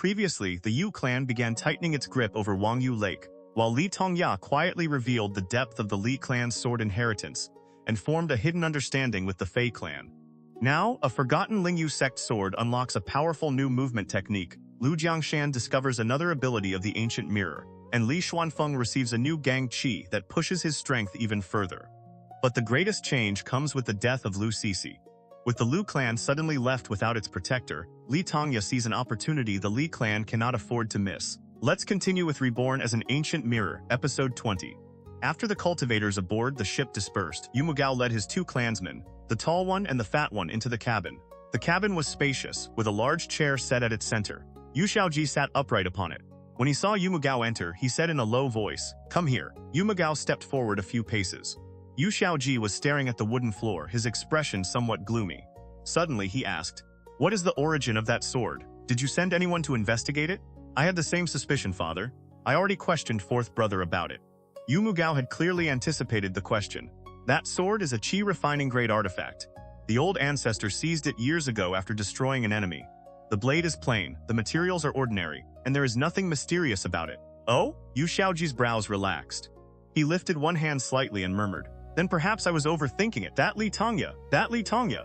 Previously, the Yu clan began tightening its grip over Wangyue Lake, while Tongya quietly revealed the depth of the Li clan's sword inheritance and formed a hidden understanding with the Fei clan. Now, a forgotten Lingyu Sect sword unlocks a powerful new movement technique. Liu Jiangshan discovers another ability of the ancient mirror, and Li Xuanfeng receives a new gang qi that pushes his strength even further. But the greatest change comes with the death of Liu Cixi. With the Liu clan suddenly left without its protector, Li Tongya sees an opportunity the Li clan cannot afford to miss. Let's continue with Reborn as an ancient mirror, episode 20. After the cultivators aboard the ship dispersed, Yu Mujian led his two clansmen, the tall one and the fat one, into the cabin. The cabin was spacious, with a large chair set at its center. Yu Xiaoji sat upright upon it. When he saw Yu Mujian enter, he said in a low voice, "Come here." Yu Mujian stepped forward a few paces. Yu Xiaoji was staring at the wooden floor, his expression somewhat gloomy. Suddenly he asked, "What is the origin of that sword? Did you send anyone to investigate it?" "I had the same suspicion, father. I already questioned fourth brother about it." Yu Mujian had clearly anticipated the question. That sword is a qi refining grade artifact. The old ancestor seized it years ago after destroying an enemy. The blade is plain, the materials are ordinary, and there is nothing mysterious about it. "Oh?" Yu Xiaoji's brows relaxed. He lifted one hand slightly and murmured, "Then perhaps I was overthinking it. That Li Tongya."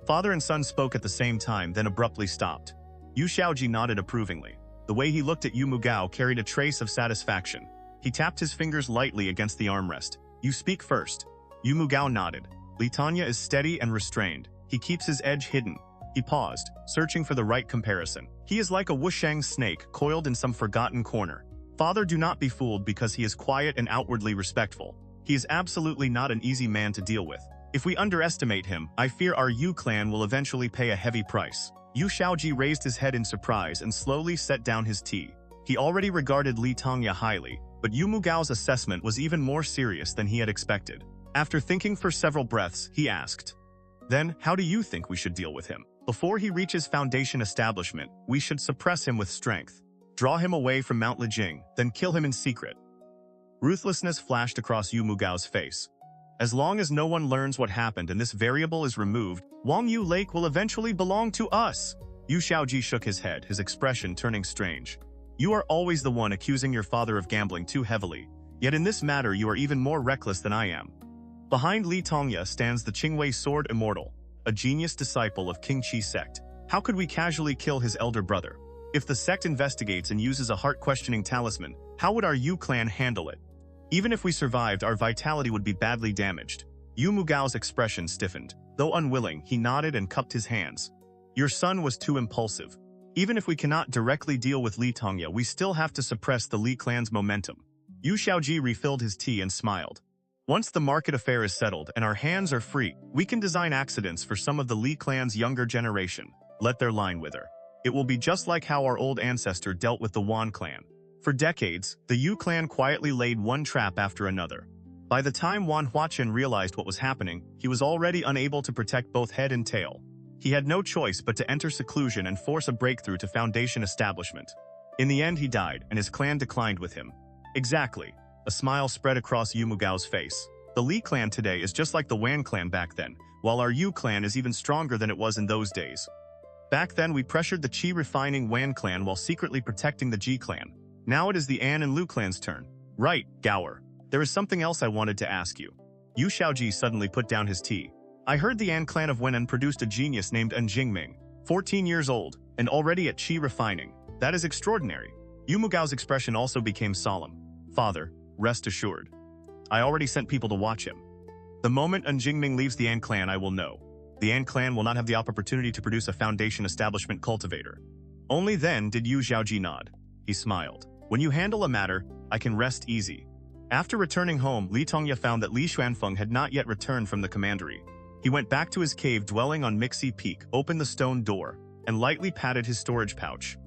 Father and son spoke at the same time, then abruptly stopped. Yu Xiaoji nodded approvingly. The way he looked at Yu Mujian carried a trace of satisfaction. He tapped his fingers lightly against the armrest. "You speak first." Yu Mujian nodded. Li Tongya is steady and restrained. He keeps his edge hidden. He paused, searching for the right comparison. He is like a wushang snake coiled in some forgotten corner. Father, do not be fooled because he is quiet and outwardly respectful. He is absolutely not an easy man to deal with. If we underestimate him, I fear our Yu clan will eventually pay a heavy price. Yu Xiaoji raised his head in surprise and slowly set down his tea. He already regarded Li Tongya highly, but Yu Mujian's assessment was even more serious than he had expected. After thinking for several breaths, he asked, "Then, how do you think we should deal with him? Before he reaches Foundation establishment, we should suppress him with strength. Draw him away from Mount Lijing, then kill him in secret." Ruthlessness flashed across Yu Mujian's face. "As long as no one learns what happened and this variable is removed, Wangyue Lake will eventually belong to us." Yu Xiaoji shook his head, his expression turning strange. "You are always the one accusing your father of gambling too heavily. Yet in this matter you are even more reckless than I am." Behind Li Tongya stands the Qingwei Sword Immortal, a genius disciple of King Qi sect. How could we casually kill his elder brother? If the sect investigates and uses a heart-questioning talisman, how would our Yu clan handle it? Even if we survived, our vitality would be badly damaged. Yu Mujian's expression stiffened. Though unwilling, he nodded and cupped his hands. "Your son was too impulsive. Even if we cannot directly deal with Li Tongya, we still have to suppress the Li clan's momentum." Yu Xiaoji refilled his tea and smiled. "Once the market affair is settled and our hands are free, we can design accidents for some of the Li clan's younger generation. Let their line wither. It will be just like how our old ancestor dealt with the Wan clan. For decades, the Yu clan quietly laid one trap after another. By the time Wan Huaqian realized what was happening, he was already unable to protect both head and tail. He had no choice but to enter seclusion and force a breakthrough to Foundation establishment. In the end, he died, and his clan declined with him." "Exactly." A smile spread across Yu Mujian's face. "The Li clan today is just like the Wan clan back then, while our Yu clan is even stronger than it was in those days. Back then, we pressured the qi-refining Wan clan while secretly protecting the Ji clan. Now it is the An and Liu clan's turn." "Right, Gower. There is something else I wanted to ask you." Yu Xiaoji suddenly put down his tea. "I heard the An clan of Wenan produced a genius named An Jingming, 14 years old, and already at qi refining. That is extraordinary." Yu Mujian's expression also became solemn. "Father, rest assured. I already sent people to watch him. The moment An Jingming leaves the An clan, I will know. The An clan will not have the opportunity to produce a Foundation establishment cultivator." Only then did Yu Xiaoji nod. He smiled. "When you handle a matter, I can rest easy." After returning home, Li Tongya found that Li Xuanfeng had not yet returned from the commandery. He went back to his cave dwelling on Mixi Peak, opened the stone door, and lightly patted his storage pouch.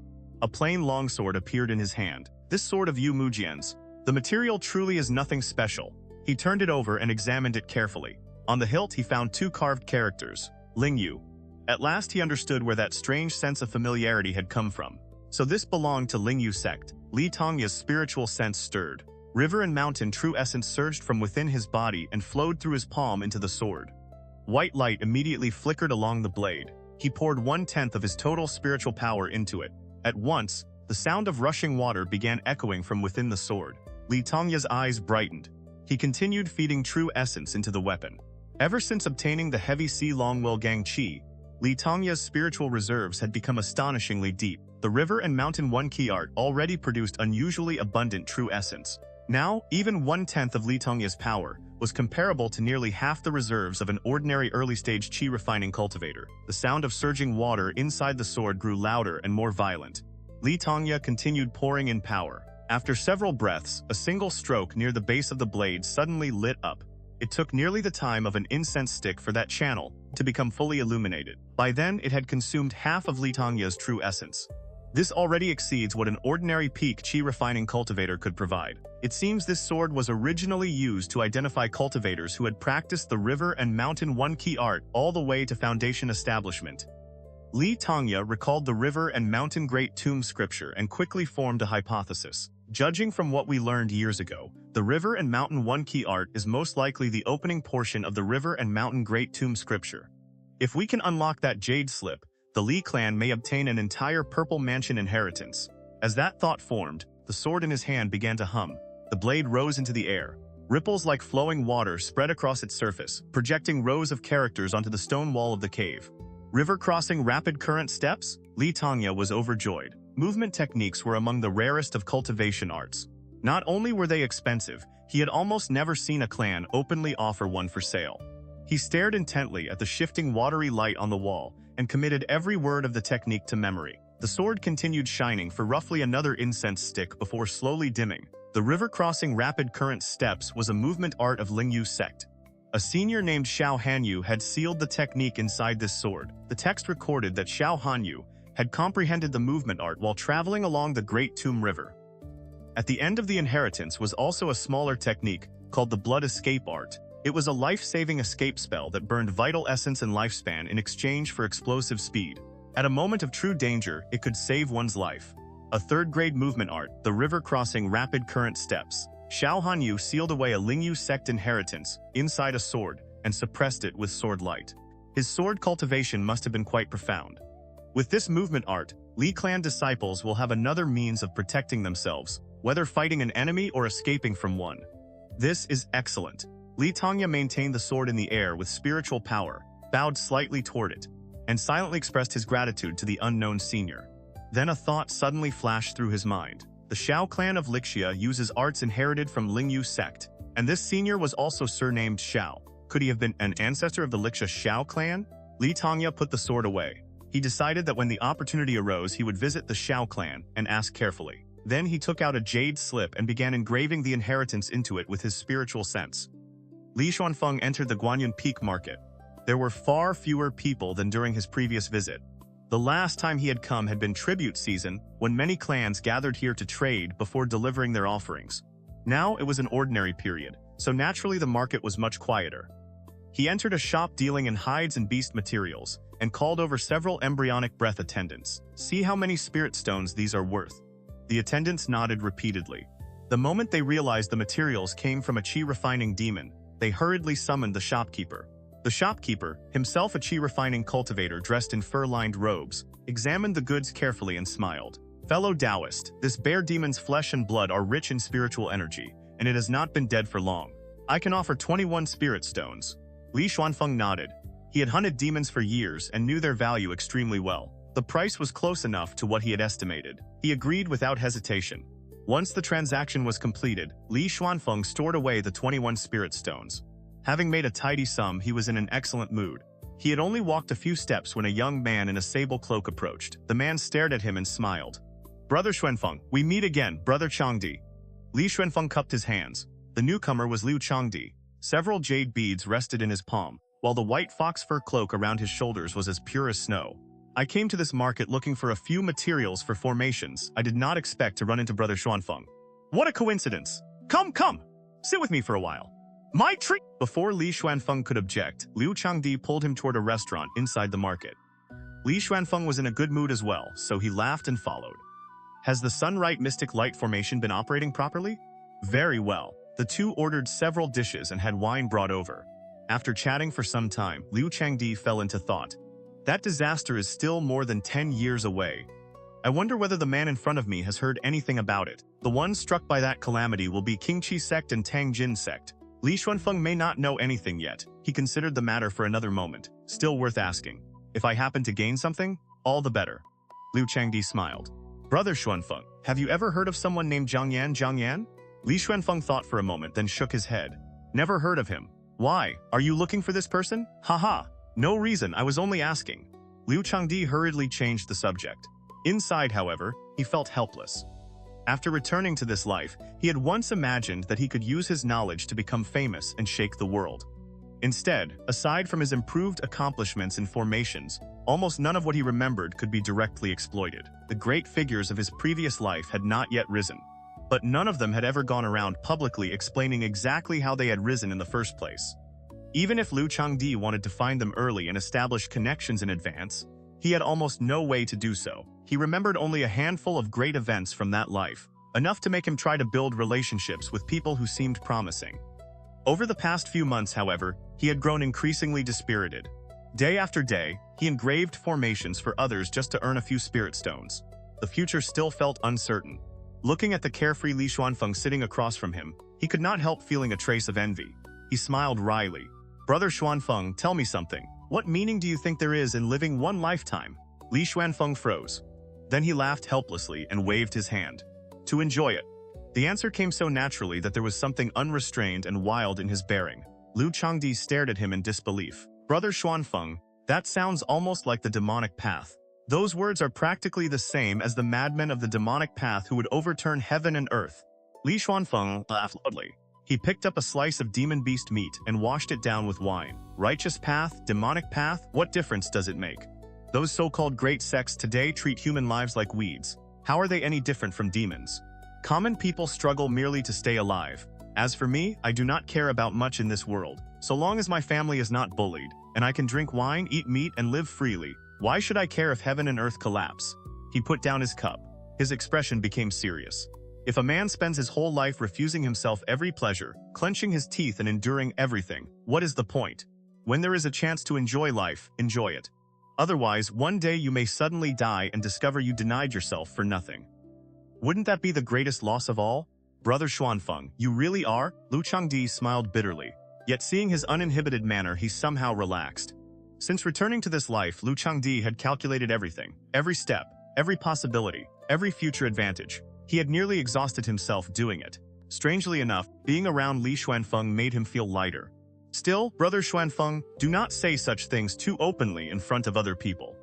A plain longsword appeared in his hand. This sword of Yu Mujian's. The material truly is nothing special. He turned it over and examined it carefully. On the hilt he found 2 carved characters, Lingyu. At last he understood where that strange sense of familiarity had come from. So this belonged to Lingyu Sect. Li Tongya's spiritual sense stirred. River and mountain true essence surged from within his body and flowed through his palm into the sword. White light immediately flickered along the blade. He poured 1/10 of his total spiritual power into it. At once, The sound of rushing water began echoing from within the sword. Li Tongya's eyes brightened. He continued feeding true essence into the weapon. Ever since obtaining the heavy sea Longwell Gang Qi, Li Tongya's spiritual reserves had become astonishingly deep. The river and mountain one key art already produced unusually abundant true essence. Now, even 1/10 of Li Tongya's power was comparable to nearly half the reserves of an ordinary early-stage qi refining cultivator. The sound of surging water inside the sword grew louder and more violent. Li Tongya continued pouring in power. After several breaths, a single stroke near the base of the blade suddenly lit up. It took nearly the time of an incense stick for that channel to become fully illuminated. By then, it had consumed half of Li Tongya's true essence. This already exceeds what an ordinary peak qi refining cultivator could provide. It seems this sword was originally used to identify cultivators who had practiced the river and mountain one key art all the way to foundation establishment. Li Tongya recalled the river and mountain great tomb scripture and quickly formed a hypothesis. Judging from what we learned years ago, the river and mountain one key art is most likely the opening portion of the river and mountain great tomb scripture. If we can unlock that jade slip, the Li clan may obtain an entire purple mansion inheritance. As that thought formed, the sword in his hand began to hum. The blade rose into the air. Ripples like flowing water spread across its surface, projecting rows of characters onto the stone wall of the cave. River crossing rapid current steps? Li Tongya was overjoyed. Movement techniques were among the rarest of cultivation arts. Not only were they expensive, he had almost never seen a clan openly offer one for sale. He stared intently at the shifting watery light on the wall and committed every word of the technique to memory. The sword continued shining for roughly another incense stick before slowly dimming. The river crossing rapid current steps was a movement art of Lingyu Sect. A senior named Xiao Hanyu had sealed the technique inside this sword. The text recorded that Xiao Hanyu had comprehended the movement art while traveling along the Great Tomb River. At the end of the inheritance was also a smaller technique called the Blood Escape Art. It was a life-saving escape spell that burned vital essence and lifespan in exchange for explosive speed. At a moment of true danger, it could save one's life. A third-grade movement art, the river crossing rapid current steps. Xiao Hanyu sealed away a Lingyu Sect inheritance inside a sword and suppressed it with sword light. His sword cultivation must have been quite profound. With this movement art, Li clan disciples will have another means of protecting themselves, whether fighting an enemy or escaping from one. This is excellent. Li Tongya maintained the sword in the air with spiritual power, bowed slightly toward it, and silently expressed his gratitude to the unknown senior. Then a thought suddenly flashed through his mind. The Xiao clan of Lixia uses arts inherited from Lingyu Sect, and this senior was also surnamed Xiao. Could he have been an ancestor of the Lixia Xiao clan? Li Tongya put the sword away. He decided that when the opportunity arose, he would visit the Xiao clan and ask carefully. Then he took out a jade slip and began engraving the inheritance into it with his spiritual sense. Li Xuanfeng entered the Guanyun Peak Market. There were far fewer people than during his previous visit. The last time he had come had been tribute season, when many clans gathered here to trade before delivering their offerings. Now it was an ordinary period, so naturally the market was much quieter. He entered a shop dealing in hides and beast materials, and called over several embryonic breath attendants. See how many spirit stones these are worth. The attendants nodded repeatedly. The moment they realized the materials came from a qi refining demon, they hurriedly summoned the shopkeeper. The shopkeeper, himself a qi refining cultivator dressed in fur-lined robes, examined the goods carefully and smiled. Fellow Taoist, this bear demon's flesh and blood are rich in spiritual energy, and it has not been dead for long. I can offer 21 spirit stones. Li Xuanfeng nodded. He had hunted demons for years and knew their value extremely well. The price was close enough to what he had estimated. He agreed without hesitation. Once the transaction was completed, Li Xuanfeng stored away the 21 spirit stones. Having made a tidy sum, he was in an excellent mood. He had only walked a few steps when a young man in a sable cloak approached. The man stared at him and smiled. "Brother Xuanfeng, we meet again, Brother Changdie." Li Xuanfeng cupped his hands. The newcomer was Liu Changdie. Several jade beads rested in his palm, while the white fox fur cloak around his shoulders was as pure as snow. "I came to this market looking for a few materials for formations. I did not expect to run into Brother Xuanfeng. What a coincidence! Come, sit with me for a while. My treat!" Before Li Xuanfeng could object, Liu Changdie pulled him toward a restaurant inside the market. Li Xuanfeng was in a good mood as well, so he laughed and followed. "Has the Sunright Mystic Light Formation been operating properly?" "Very well." The two ordered several dishes and had wine brought over. After chatting for some time, Liu Changdie fell into thought. That disaster is still more than 10 years away. I wonder whether the man in front of me has heard anything about it. The ones struck by that calamity will be Qingqi Sect and Tangjin Sect. Li Xuanfeng may not know anything yet. He considered the matter for another moment. Still worth asking. If I happen to gain something, all the better. Liu Changdie smiled. Brother Xuanfeng, have you ever heard of someone named Jiangyan? Li Xuanfeng thought for a moment, then shook his head. Never heard of him. Why? Are you looking for this person? Haha. No reason, I was only asking. Liu Changdie hurriedly changed the subject. Inside, however, he felt helpless. After returning to this life, he had once imagined that he could use his knowledge to become famous and shake the world. Instead, aside from his improved accomplishments in formations, almost none of what he remembered could be directly exploited. The great figures of his previous life had not yet risen, but none of them had ever gone around publicly explaining exactly how they had risen in the first place. Even if Liu Changdie wanted to find them early and establish connections in advance, he had almost no way to do so. He remembered only a handful of great events from that life, enough to make him try to build relationships with people who seemed promising. Over the past few months, however, he had grown increasingly dispirited. Day after day, he engraved formations for others just to earn a few spirit stones. The future still felt uncertain. Looking at the carefree Li Xuanfeng sitting across from him, he could not help feeling a trace of envy. He smiled wryly. Brother Xuanfeng, tell me something. What meaning do you think there is in living one lifetime? Li Xuanfeng froze. Then he laughed helplessly and waved his hand. To enjoy it. The answer came so naturally that there was something unrestrained and wild in his bearing. Liu Changdie stared at him in disbelief. Brother Xuanfeng, that sounds almost like the demonic path. Those words are practically the same as the madmen of the demonic path who would overturn heaven and earth. Li Xuanfeng laughed loudly. He picked up a slice of demon beast meat and washed it down with wine. Righteous path, demonic path, what difference does it make? Those so-called great sects today treat human lives like weeds. How are they any different from demons? Common people struggle merely to stay alive. As for me, I do not care about much in this world. So long as my family is not bullied, and I can drink wine, eat meat, and live freely, why should I care if heaven and earth collapse? He put down his cup. His expression became serious. If a man spends his whole life refusing himself every pleasure, clenching his teeth and enduring everything, what is the point? When there is a chance to enjoy life, enjoy it. Otherwise, one day you may suddenly die and discover you denied yourself for nothing. Wouldn't that be the greatest loss of all? Brother Xuanfeng, you really are? Liu Changdie smiled bitterly. Yet seeing his uninhibited manner, he somehow relaxed. Since returning to this life, Liu Changdie had calculated everything, every step, every possibility, every future advantage. He had nearly exhausted himself doing it. Strangely enough, being around Li Xuanfeng made him feel lighter. Still, Brother Xuanfeng, do not say such things too openly in front of other people.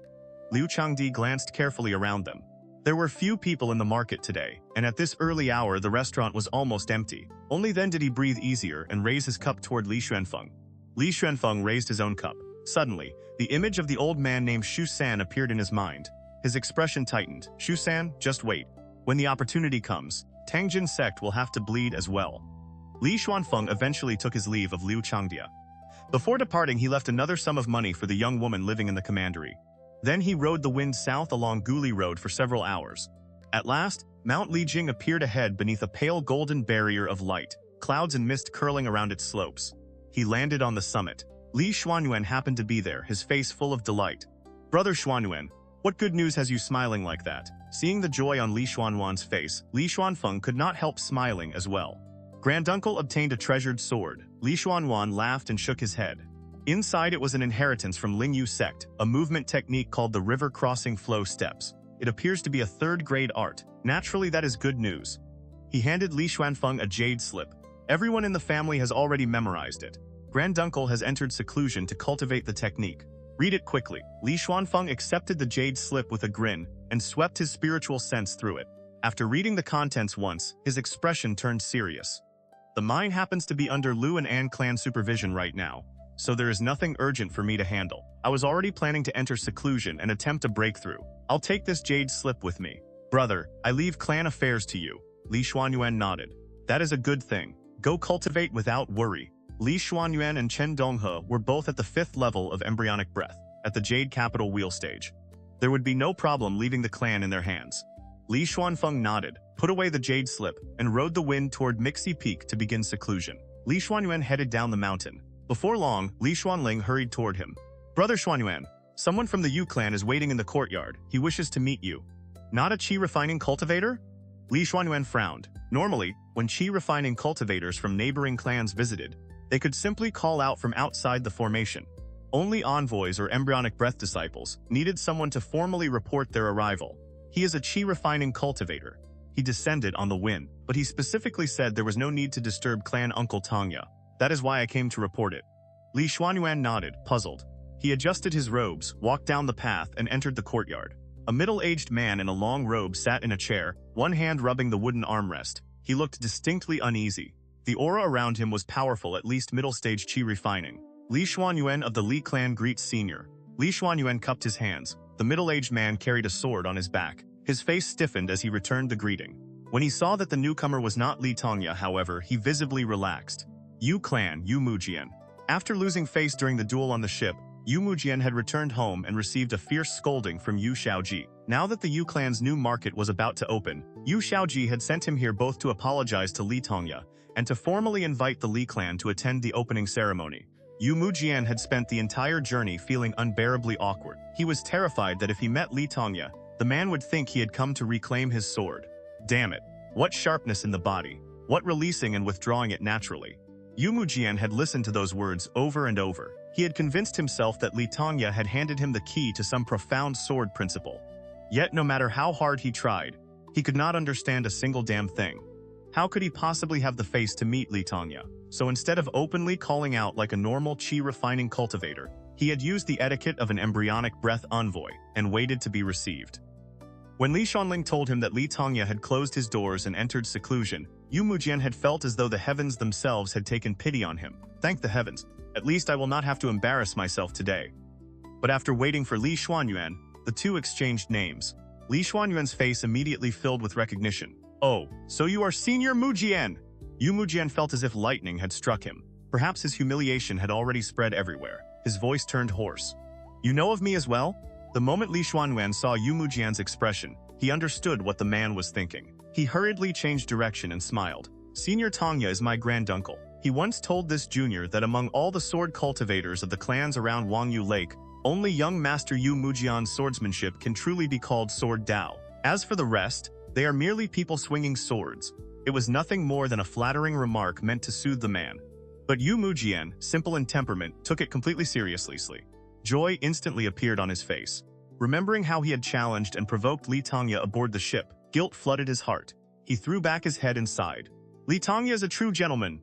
Liu Changdie glanced carefully around them. There were few people in the market today, and at this early hour the restaurant was almost empty. Only then did he breathe easier and raise his cup toward Li Xuanfeng. Li Xuanfeng raised his own cup. Suddenly, the image of the old man named Xu San appeared in his mind. His expression tightened. Xu San, just wait. When the opportunity comes, Tangjin Sect will have to bleed as well. Li Xuanfeng eventually took his leave of Liu Changdie. Before departing, he left another sum of money for the young woman living in the commandery. Then he rode the wind south along Guli Road for several hours. At last, Mount Lijing appeared ahead beneath a pale golden barrier of light, clouds and mist curling around its slopes. He landed on the summit. Li Xuanyuan happened to be there, his face full of delight. Brother Xuanyuan, what good news has you smiling like that? Seeing the joy on Li Xuanyuan's face, Li Xuanfeng could not help smiling as well. Granduncle obtained a treasured sword. Li Xuanyuan laughed and shook his head. Inside it was an inheritance from Lingyu Sect, a movement technique called the river crossing flow steps. It appears to be a third-grade art. Naturally, that is good news. He handed Li Xuanfeng a jade slip. Everyone in the family has already memorized it. Granduncle has entered seclusion to cultivate the technique. Read it quickly. Li Xuanfeng accepted the jade slip with a grin and swept his spiritual sense through it. After reading the contents once, his expression turned serious. The mine happens to be under Liu and An clan supervision right now, so there is nothing urgent for me to handle. I was already planning to enter seclusion and attempt a breakthrough. I'll take this jade slip with me. Brother, I leave clan affairs to you. Li Xuanyuan nodded. That is a good thing. Go cultivate without worry. Li Xuanyuan and Chen Donghe were both at the 5th level of embryonic breath, at the Jade Capital wheel stage. There would be no problem leaving the clan in their hands. Li Xuanfeng nodded, put away the jade slip, and rode the wind toward Mixi Peak to begin seclusion. Li Xuanyuan headed down the mountain. Before long, Li Xuanling hurried toward him. Brother Xuanyuan, someone from the Yu clan is waiting in the courtyard. He wishes to meet you. Not a qi refining cultivator? Li Xuanyuan frowned. Normally, when qi refining cultivators from neighboring clans visited, they could simply call out from outside the formation. Only envoys or embryonic breath disciples needed someone to formally report their arrival. He is a qi refining cultivator. He descended on the wind, but he specifically said there was no need to disturb clan Uncle Tongya. That is why I came to report it. Li Xuanyuan nodded, puzzled. He adjusted his robes, walked down the path, and entered the courtyard. A middle-aged man in a long robe sat in a chair, one hand rubbing the wooden armrest. He looked distinctly uneasy. The aura around him was powerful, at least middle-stage qi refining. Li Xuanyuan of the Li clan greets senior. Li Xuanyuan cupped his hands. The middle-aged man carried a sword on his back. His face stiffened as he returned the greeting. When he saw that the newcomer was not Li Tongya, however, he visibly relaxed. Yu clan, Yu Mujian. After losing face during the duel on the ship, Yu Mujian had returned home and received a fierce scolding from Yu Xiaoji. Now that the Yu clan's new market was about to open, Yu Xiaoji had sent him here both to apologize to Li Tongya and to formally invite the Li clan to attend the opening ceremony. Yu Mujian had spent the entire journey feeling unbearably awkward. He was terrified that if he met Li Tongya, the man would think he had come to reclaim his sword. Damn it. What sharpness in the body. What releasing and withdrawing it naturally. Yu Mujian had listened to those words over and over. He had convinced himself that Li Tongya had handed him the key to some profound sword principle. Yet no matter how hard he tried, he could not understand a single damn thing. How could he possibly have the face to meet Li Tongya? So instead of openly calling out like a normal qi refining cultivator, he had used the etiquette of an embryonic breath envoy and waited to be received. When Li Xuanling told him that Li Tongya had closed his doors and entered seclusion, Yu Mujian had felt as though the heavens themselves had taken pity on him. Thank the heavens. At least I will not have to embarrass myself today. But after waiting for Li Xuanyuan, the two exchanged names. Li Xuanyuan's face immediately filled with recognition. Oh, so you are Senior Mujian! Yu Mujian felt as if lightning had struck him. Perhaps his humiliation had already spread everywhere. His voice turned hoarse. You know of me as well? The moment Li Xuanyuan saw Yu Mujian's expression, he understood what the man was thinking. He hurriedly changed direction and smiled. Senior Tongya is my granduncle. He once told this junior that among all the sword cultivators of the clans around Wangyue Lake, only young Master Yu Mujian's swordsmanship can truly be called sword Dao. As for the rest, they are merely people swinging swords. It was nothing more than a flattering remark meant to soothe the man. But Yu Mujian, simple in temperament, took it completely seriously. Joy instantly appeared on his face. Remembering how he had challenged and provoked Li Tongya aboard the ship, guilt flooded his heart. He threw back his head and sighed. Li Tongya is a true gentleman.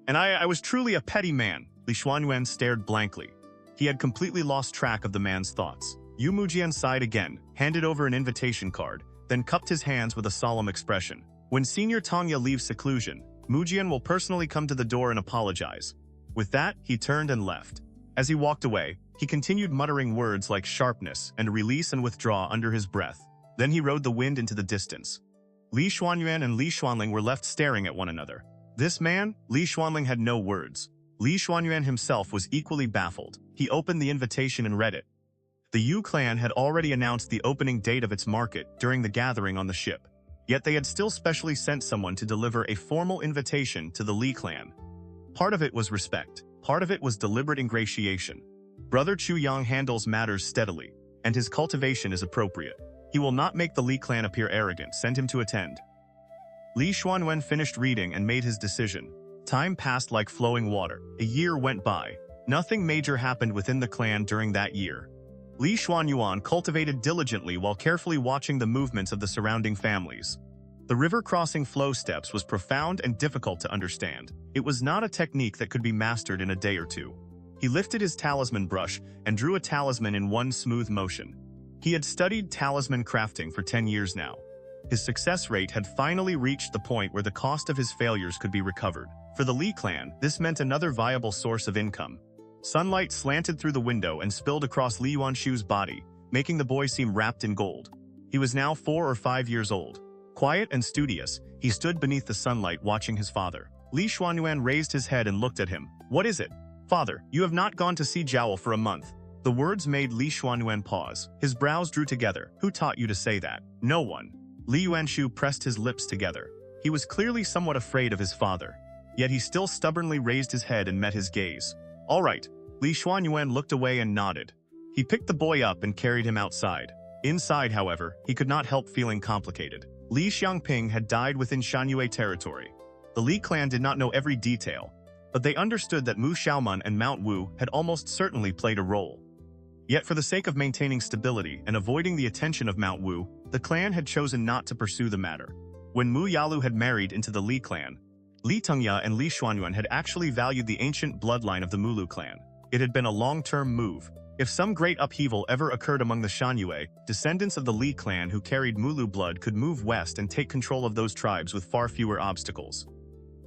And I was truly a petty man. Li Xuanyuan stared blankly. He had completely lost track of the man's thoughts. Yu Mujian sighed again, handed over an invitation card, then cupped his hands with a solemn expression. When Senior Tongya leaves seclusion, Mujian will personally come to the door and apologize. With that, he turned and left. As he walked away, he continued muttering words like sharpness and release and withdraw under his breath. Then he rode the wind into the distance. Li Xuanyuan and Li Xuanling were left staring at one another. This man, Li Xuanling, had no words. Li Xuanyuan himself was equally baffled. He opened the invitation and read it. The Yu clan had already announced the opening date of its market during the gathering on the ship. Yet they had still specially sent someone to deliver a formal invitation to the Li clan. Part of it was respect. Part of it was deliberate ingratiation. Brother Chu Yang handles matters steadily, and his cultivation is appropriate. He will not make the Li clan appear arrogant. Send him to attend. Li Xuanyuan finished reading and made his decision. Time passed like flowing water. A year went by. Nothing major happened within the clan during that year. Li Xuanyuan cultivated diligently while carefully watching the movements of the surrounding families. The river crossing flow steps was profound and difficult to understand. It was not a technique that could be mastered in a day or two. He lifted his talisman brush and drew a talisman in one smooth motion. He had studied talisman crafting for 10 years now. His success rate had finally reached the point where the cost of his failures could be recovered. For the Li clan, this meant another viable source of income. Sunlight slanted through the window and spilled across Li Yuanshu's body, making the boy seem wrapped in gold. He was now 4 or 5 years old. Quiet and studious, he stood beneath the sunlight watching his father. Li Xuanyuan raised his head and looked at him. What is it? Father, you have not gone to see Jowl for a month. The words made Li Xuanyuan pause. His brows drew together. Who taught you to say that? No one. Li Yuanshu pressed his lips together. He was clearly somewhat afraid of his father. Yet he still stubbornly raised his head and met his gaze. All right. Li Xuanyuan looked away and nodded. He picked the boy up and carried him outside. Inside, however, he could not help feeling complicated. Li Xiangping had died within Shangyue territory. The Li clan did not know every detail, but they understood that Mu Xiaoman and Mount Wu had almost certainly played a role. Yet for the sake of maintaining stability and avoiding the attention of Mount Wu, the clan had chosen not to pursue the matter. When Mu Yalu had married into the Li clan, Li Tongya and Li Xuanyuan had actually valued the ancient bloodline of the Mulu clan. It had been a long-term move. If some great upheaval ever occurred among the Shangyue, descendants of the Li clan who carried Mulu blood could move west and take control of those tribes with far fewer obstacles.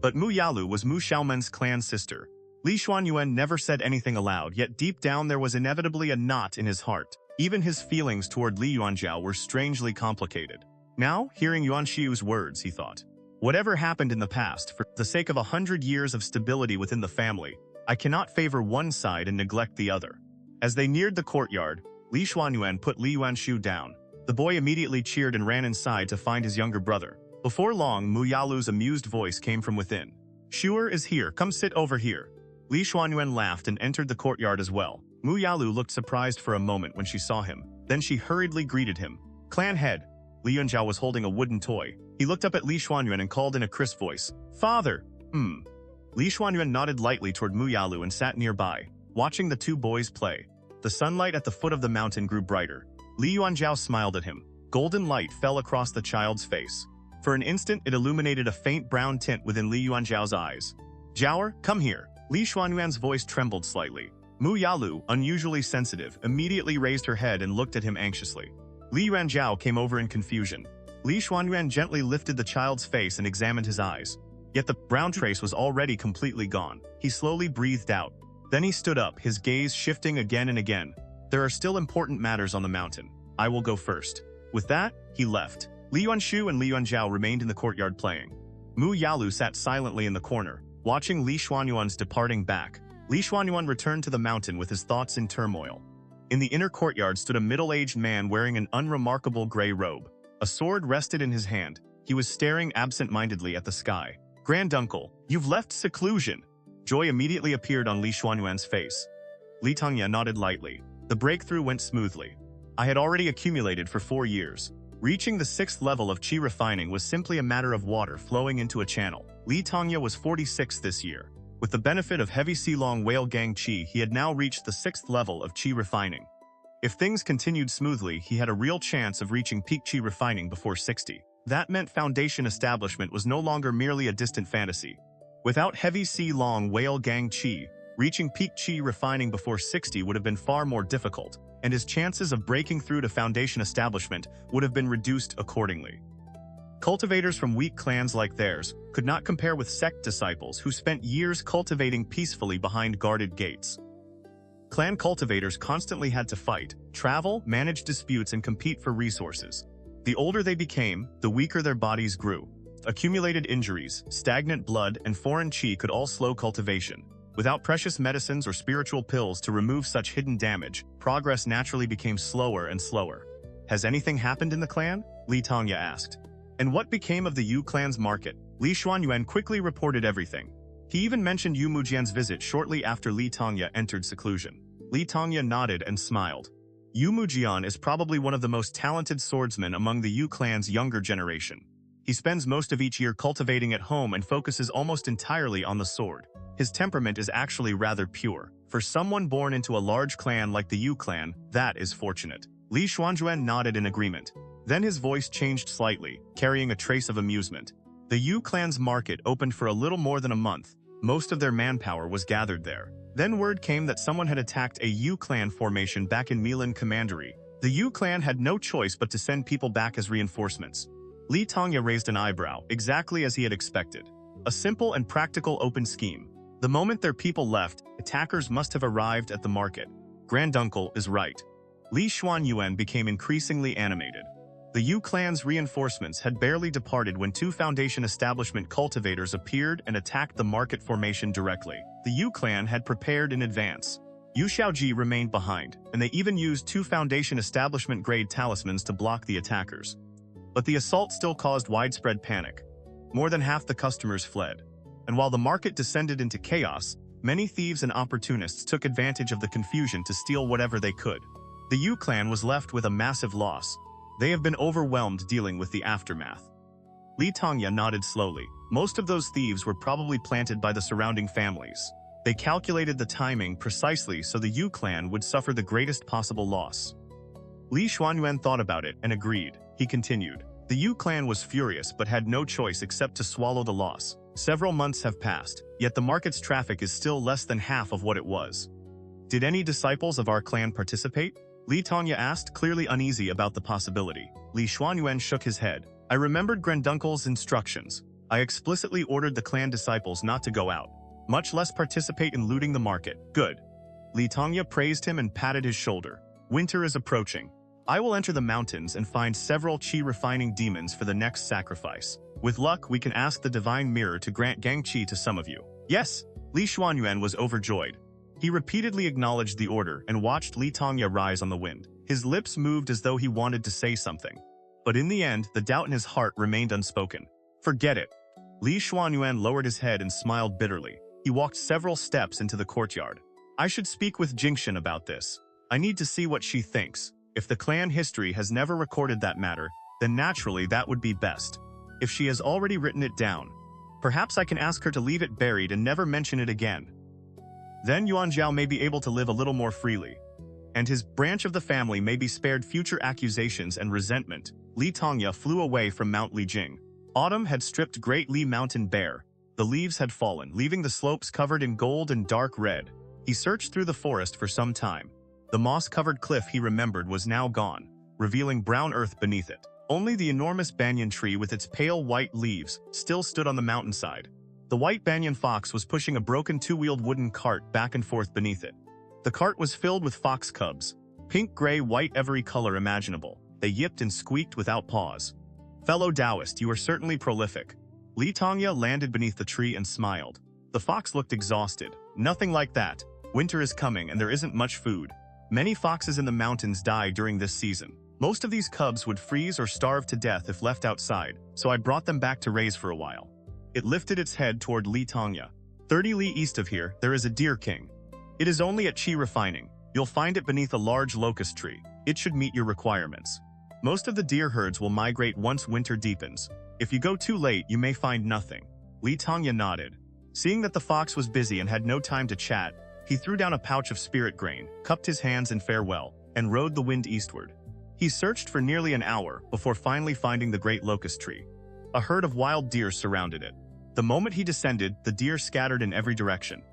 But Mu Yalu was Mu Xiaoman's clan sister. Li Xuanyuan never said anything aloud, yet deep down there was inevitably a knot in his heart. Even his feelings toward Li Yuanzhao were strangely complicated. Now, hearing Yuan Xiu's words, he thought, whatever happened in the past, for the sake of 100 years of stability within the family, I cannot favor one side and neglect the other. As they neared the courtyard, Li Xuanyuan put Li Yuanxiu down. The boy immediately cheered and ran inside to find his younger brother. Before long, Mu Yalu's amused voice came from within. Shuer is here, come sit over here. Li Xuanyuan laughed and entered the courtyard as well. Mu Yalu looked surprised for a moment when she saw him. Then she hurriedly greeted him. Clan head. Li Yunzhao was holding a wooden toy. He looked up at Li Xuanyuan and called in a crisp voice. Father! Li Xuanyuan nodded lightly toward Mu Yalu and sat nearby, watching the two boys play. The sunlight at the foot of the mountain grew brighter. Li Yuanzhao smiled at him. Golden light fell across the child's face. For an instant, it illuminated a faint brown tint within Li Yuanzhao's eyes. Zhaoer, come here. Li Xuanyuan's voice trembled slightly. Mu Yalu, unusually sensitive, immediately raised her head and looked at him anxiously. Li Yuanzhao came over in confusion. Li Xuanyuan gently lifted the child's face and examined his eyes. Yet the brown trace was already completely gone. He slowly breathed out. Then he stood up, his gaze shifting again and again. There are still important matters on the mountain. I will go first. With that, he left. Li Yuanxiu and Li Yuanzhao remained in the courtyard playing. Mu Yalu sat silently in the corner, watching Li Xuanyuan's departing back. Li Xuanyuan returned to the mountain with his thoughts in turmoil. In the inner courtyard stood a middle-aged man wearing an unremarkable gray robe. A sword rested in his hand. He was staring absent-mindedly at the sky. Granduncle, you've left seclusion. Joy immediately appeared on Li Xuanyuan's face. Li Tongya nodded lightly. The breakthrough went smoothly. I had already accumulated for 4 years. Reaching the 6th level of qi refining was simply a matter of water flowing into a channel. Li Tongya was 46 this year. With the benefit of heavy Silong Whale Gang Qi, he had now reached the 6th level of qi refining. If things continued smoothly, he had a real chance of reaching peak qi refining before 60. That meant foundation establishment was no longer merely a distant fantasy. Without heavy Silong Whale Gang Qi, reaching peak qi refining before 60 would have been far more difficult, and his chances of breaking through to foundation establishment would have been reduced accordingly. Cultivators from weak clans like theirs could not compare with sect disciples who spent years cultivating peacefully behind guarded gates. Clan cultivators constantly had to fight, travel, manage disputes, and compete for resources. The older they became, the weaker their bodies grew. Accumulated injuries, stagnant blood, and foreign qi could all slow cultivation. Without precious medicines or spiritual pills to remove such hidden damage, progress naturally became slower and slower. Has anything happened in the clan? Li Tongya asked. And what became of the Yu clan's market? Li Xuanyuan quickly reported everything. He even mentioned Yu Mujian's visit shortly after Li Tongya entered seclusion. Li Tongya nodded and smiled. Yu Mujian is probably one of the most talented swordsmen among the Yu clan's younger generation. He spends most of each year cultivating at home and focuses almost entirely on the sword. His temperament is actually rather pure. For someone born into a large clan like the Yu clan, that is fortunate. Li Xuanyuan nodded in agreement. Then his voice changed slightly, carrying a trace of amusement. The Yu clan's market opened for a little more than a month. Most of their manpower was gathered there. Then word came that someone had attacked a Yu clan formation back in Milan Commandery. The Yu clan had no choice but to send people back as reinforcements. Li Tongya raised an eyebrow, exactly as he had expected. A simple and practical open scheme. The moment their people left, attackers must have arrived at the market. Granduncle is right. Li Xuanyuan became increasingly animated. The Yu clan's reinforcements had barely departed when 2 foundation establishment cultivators appeared and attacked the market formation directly. The Yu clan had prepared in advance. Yu Xiaoji remained behind, and they even used 2 foundation establishment grade talismans to block the attackers. But the assault still caused widespread panic. More than half the customers fled. And while the market descended into chaos, many thieves and opportunists took advantage of the confusion to steal whatever they could. The Yu clan was left with a massive loss. They have been overwhelmed dealing with the aftermath. Li Tongya nodded slowly. Most of those thieves were probably planted by the surrounding families. They calculated the timing precisely so the Yu clan would suffer the greatest possible loss. Li Xuanyuan thought about it and agreed. He continued. The Yu clan was furious but had no choice except to swallow the loss. Several months have passed, yet the market's traffic is still less than half of what it was. Did any disciples of our clan participate? Li Tongya asked, clearly uneasy about the possibility. Li Xuanyuan shook his head. I remembered Granduncle's instructions. I explicitly ordered the clan disciples not to go out, much less participate in looting the market. Good. Li Tongya praised him and patted his shoulder. Winter is approaching. I will enter the mountains and find several qi-refining demons for the next sacrifice. With luck, we can ask the Divine Mirror to grant Gangqi to some of you. Yes, Li Xuanyuan was overjoyed. He repeatedly acknowledged the order and watched Li Tongya rise on the wind. His lips moved as though he wanted to say something. But in the end, the doubt in his heart remained unspoken. Forget it. Li Xuanyuan lowered his head and smiled bitterly. He walked several steps into the courtyard. I should speak with Jingxian about this. I need to see what she thinks. If the clan history has never recorded that matter, then naturally that would be best. If she has already written it down, perhaps I can ask her to leave it buried and never mention it again. Then Yuanzhao may be able to live a little more freely, and his branch of the family may be spared future accusations and resentment. Li Tongya flew away from Mount Lijing. Autumn had stripped Great Li Mountain bare. The leaves had fallen, leaving the slopes covered in gold and dark red. He searched through the forest for some time. The moss-covered cliff he remembered was now gone, revealing brown earth beneath it. Only the enormous banyan tree with its pale white leaves still stood on the mountainside. The white banyan fox was pushing a broken two-wheeled wooden cart back and forth beneath it. The cart was filled with fox cubs, pink, gray, white, every color imaginable. They yipped and squeaked without pause. Fellow Taoist, you are certainly prolific. Li Tongya landed beneath the tree and smiled. The fox looked exhausted. Nothing like that. Winter is coming and there isn't much food. Many foxes in the mountains die during this season. Most of these cubs would freeze or starve to death if left outside, so I brought them back to raise for a while. It lifted its head toward Li Tongya. 30 li east of here, there is a deer king. It is only at Qi Refining. You'll find it beneath a large locust tree. It should meet your requirements. Most of the deer herds will migrate once winter deepens. If you go too late, you may find nothing. Li Tongya nodded. Seeing that the fox was busy and had no time to chat, he threw down a pouch of spirit grain, cupped his hands in farewell, and rode the wind eastward. He searched for nearly an hour before finally finding the great locust tree. A herd of wild deer surrounded it. The moment he descended, the deer scattered in every direction.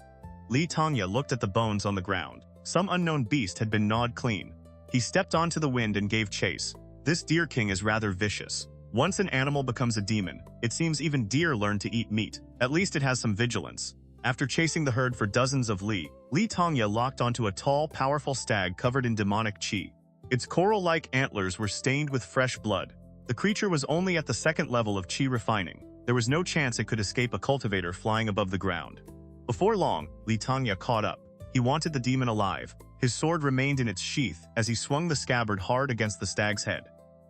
Li Tongya looked at the bones on the ground. Some unknown beast had been gnawed clean. He stepped onto the wind and gave chase. This deer king is rather vicious. Once an animal becomes a demon, it seems even deer learn to eat meat. At least it has some vigilance. After chasing the herd for dozens of li, Li Tongya locked onto a tall, powerful stag covered in demonic qi. Its coral-like antlers were stained with fresh blood. The creature was only at the second level of qi refining. There was no chance it could escape a cultivator flying above the ground. Before long, Li Tongya caught up. He wanted the demon alive. His sword remained in its sheath as he swung the scabbard hard against the stag's head.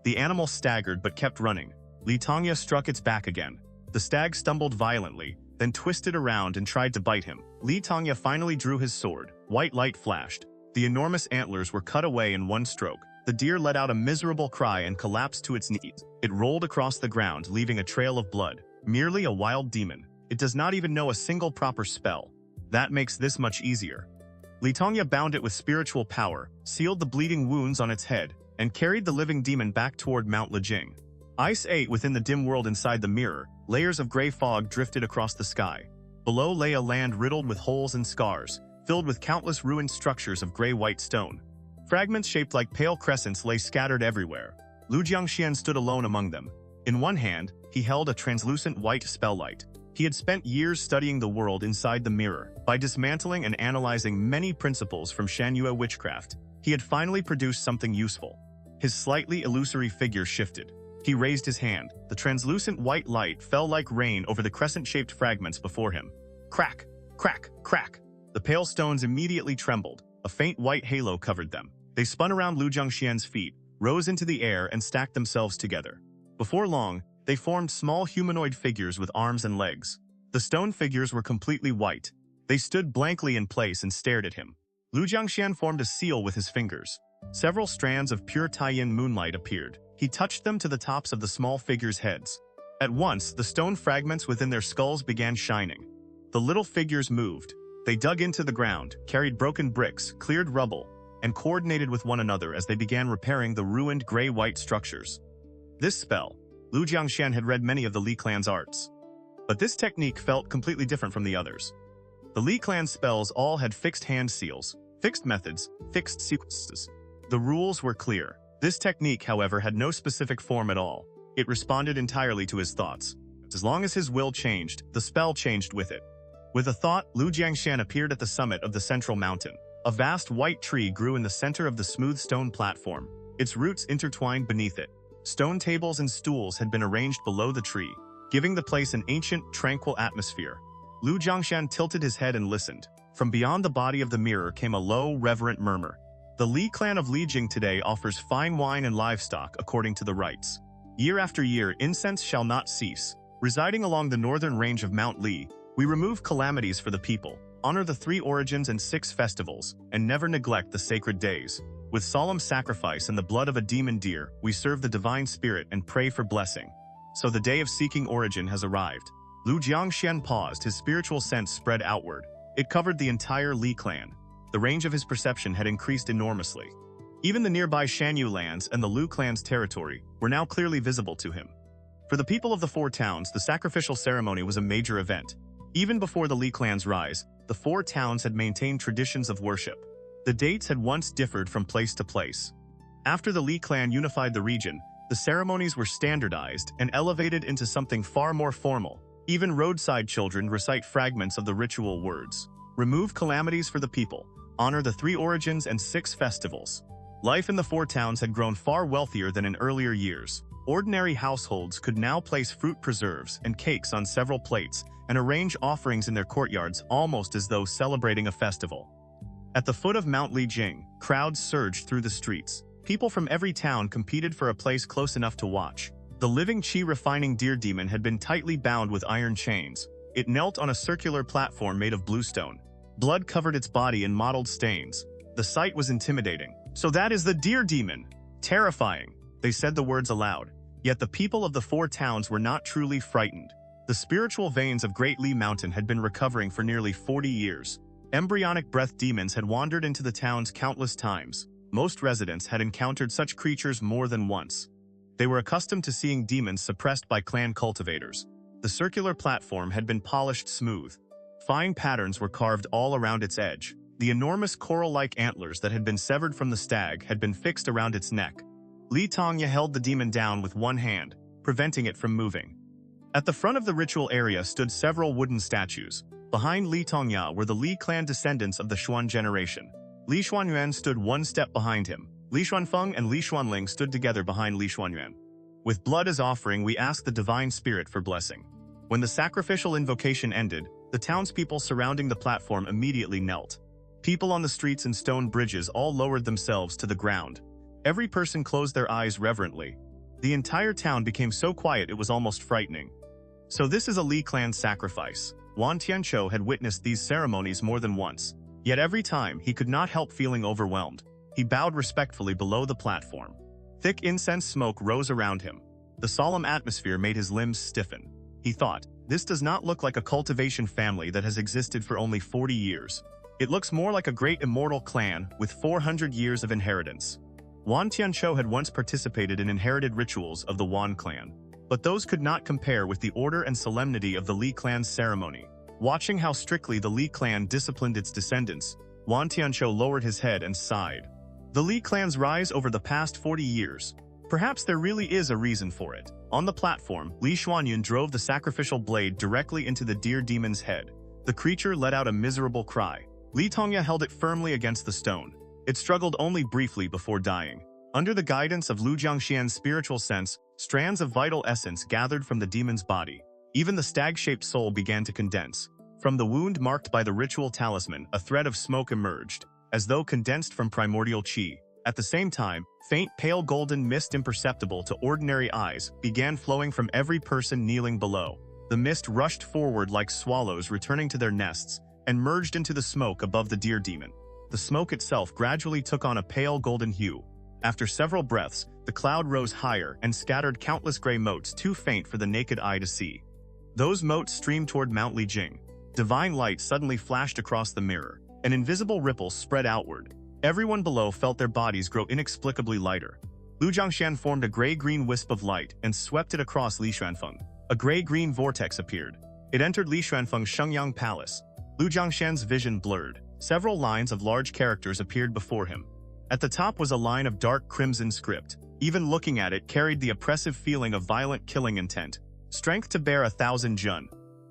The animal staggered but kept running. Li Tongya struck its back again. The stag stumbled violently, then twisted around and tried to bite him. Li Tongya finally drew his sword. White light flashed. The enormous antlers were cut away in one stroke. The deer let out a miserable cry and collapsed to its knees. It rolled across the ground, leaving a trail of blood. Merely a wild demon. It does not even know a single proper spell. That makes this much easier. Li Tongya bound it with spiritual power, sealed the bleeding wounds on its head, and carried the living demon back toward Mount Lijing. Ice ate within the dim world inside the mirror. Layers of gray fog drifted across the sky. Below lay a land riddled with holes and scars, filled with countless ruined structures of gray-white stone. Fragments shaped like pale crescents lay scattered everywhere. Liu Changdie stood alone among them. In one hand, he held a translucent white spelllight. He had spent years studying the world inside the mirror. By dismantling and analyzing many principles from Shangyue witchcraft, he had finally produced something useful. His slightly illusory figure shifted. He raised his hand. The translucent white light fell like rain over the crescent-shaped fragments before him. Crack! Crack! Crack! The pale stones immediately trembled. A faint white halo covered them. They spun around Liu Changdien's feet, rose into the air, and stacked themselves together. Before long, they formed small humanoid figures with arms and legs. The stone figures were completely white. They stood blankly in place and stared at him. Liu Changdien formed a seal with his fingers. Several strands of pure Taiyin moonlight appeared. He touched them to the tops of the small figures' heads. At once, the stone fragments within their skulls began shining. The little figures moved. They dug into the ground, carried broken bricks, cleared rubble, and coordinated with one another as they began repairing the ruined gray-white structures. This spell, Liu Changdie had read many of the Li clan's arts. But this technique felt completely different from the others. The Li clan's spells all had fixed hand seals, fixed methods, fixed sequences. The rules were clear. This technique, however, had no specific form at all. It responded entirely to his thoughts. As long as his will changed, the spell changed with it. With a thought, Liu Changdie appeared at the summit of the central mountain. A vast white tree grew in the center of the smooth stone platform, its roots intertwined beneath it. Stone tables and stools had been arranged below the tree, giving the place an ancient, tranquil atmosphere. Liu Changdie tilted his head and listened. From beyond the body of the mirror came a low, reverent murmur. The Li clan of Lijing today offers fine wine and livestock according to the rites. Year after year, incense shall not cease. Residing along the northern range of Mount Li, we remove calamities for the people, honor the 3 origins and 6 festivals, and never neglect the sacred days. With solemn sacrifice and the blood of a demon deer, we serve the divine spirit and pray for blessing. So the day of seeking origin has arrived. Liu Changdie paused, his spiritual sense spread outward. It covered the entire Li clan. The range of his perception had increased enormously. Even the nearby Shanyu lands and the Liu clan's territory were now clearly visible to him. For the people of the 4 towns, the sacrificial ceremony was a major event. Even before the Li clan's rise, the 4 towns had maintained traditions of worship. The dates had once differed from place to place. After the Li clan unified the region, the ceremonies were standardized and elevated into something far more formal. Even roadside children recite fragments of the ritual words. Remove calamities for the people. Honor the 3 origins and 6 festivals. Life in the 4 towns had grown far wealthier than in earlier years. Ordinary households could now place fruit preserves and cakes on several plates and arrange offerings in their courtyards almost as though celebrating a festival. At the foot of Mount Lijing, crowds surged through the streets. People from every town competed for a place close enough to watch. The living qi-refining deer demon had been tightly bound with iron chains. It knelt on a circular platform made of bluestone. Blood covered its body in mottled stains. The sight was intimidating. "So that is the deer demon! Terrifying!" They said the words aloud. Yet the people of the 4 towns were not truly frightened. The spiritual veins of Great Li Mountain had been recovering for nearly 40 years. Embryonic breath demons had wandered into the towns countless times. Most residents had encountered such creatures more than once. They were accustomed to seeing demons suppressed by clan cultivators. The circular platform had been polished smooth. Fine patterns were carved all around its edge. The enormous coral-like antlers that had been severed from the stag had been fixed around its neck. Tongya held the demon down with one hand, preventing it from moving. At the front of the ritual area stood several wooden statues. Behind Tongya were the Li clan descendants of the Xuan generation. Li Xuanyuan stood one step behind him. Li Xuanfeng and Li Xuanling stood together behind Li Xuanyuan. With blood as offering, we asked the divine spirit for blessing. When the sacrificial invocation ended, the townspeople surrounding the platform immediately knelt. People on the streets and stone bridges all lowered themselves to the ground. Every person closed their eyes reverently. The entire town became so quiet it was almost frightening. So this is a Li clan sacrifice. Wan Tianqiu had witnessed these ceremonies more than once. Yet every time, he could not help feeling overwhelmed. He bowed respectfully below the platform. Thick incense smoke rose around him. The solemn atmosphere made his limbs stiffen. He thought, this does not look like a cultivation family that has existed for only 40 years. It looks more like a great immortal clan with 400 years of inheritance. Wan Tianqiu had once participated in inherited rituals of the Wan clan. But those could not compare with the order and solemnity of the Li clan's ceremony. Watching how strictly the Li clan disciplined its descendants, Wan Tianqiu lowered his head and sighed. The Li clan's rise over the past 40 years. Perhaps there really is a reason for it. On the platform, Li Xuanyun drove the sacrificial blade directly into the deer demon's head. The creature let out a miserable cry. Li Tongya held it firmly against the stone. It struggled only briefly before dying. Under the guidance of Liu Changdie's spiritual sense, strands of vital essence gathered from the demon's body. Even the stag-shaped soul began to condense. From the wound marked by the ritual talisman, a thread of smoke emerged, as though condensed from primordial qi. At the same time, faint pale golden mist imperceptible to ordinary eyes began flowing from every person kneeling below. The mist rushed forward like swallows returning to their nests, and merged into the smoke above the deer demon. The smoke itself gradually took on a pale golden hue, After several breaths, the cloud rose higher and scattered countless gray motes too faint for the naked eye to see. Those motes streamed toward Mount Lijing. Divine light suddenly flashed across the mirror. An invisible ripple spread outward. Everyone below felt their bodies grow inexplicably lighter. Liu Changdie formed a gray-green wisp of light and swept it across Li Xuanfeng. A gray-green vortex appeared. It entered Li Xuanfeng's Shenyang Palace. Liu Changdie's vision blurred. Several lines of large characters appeared before him. At the top was a line of dark crimson script. Even looking at it carried the oppressive feeling of violent killing intent. Strength to bear 1,000 jun.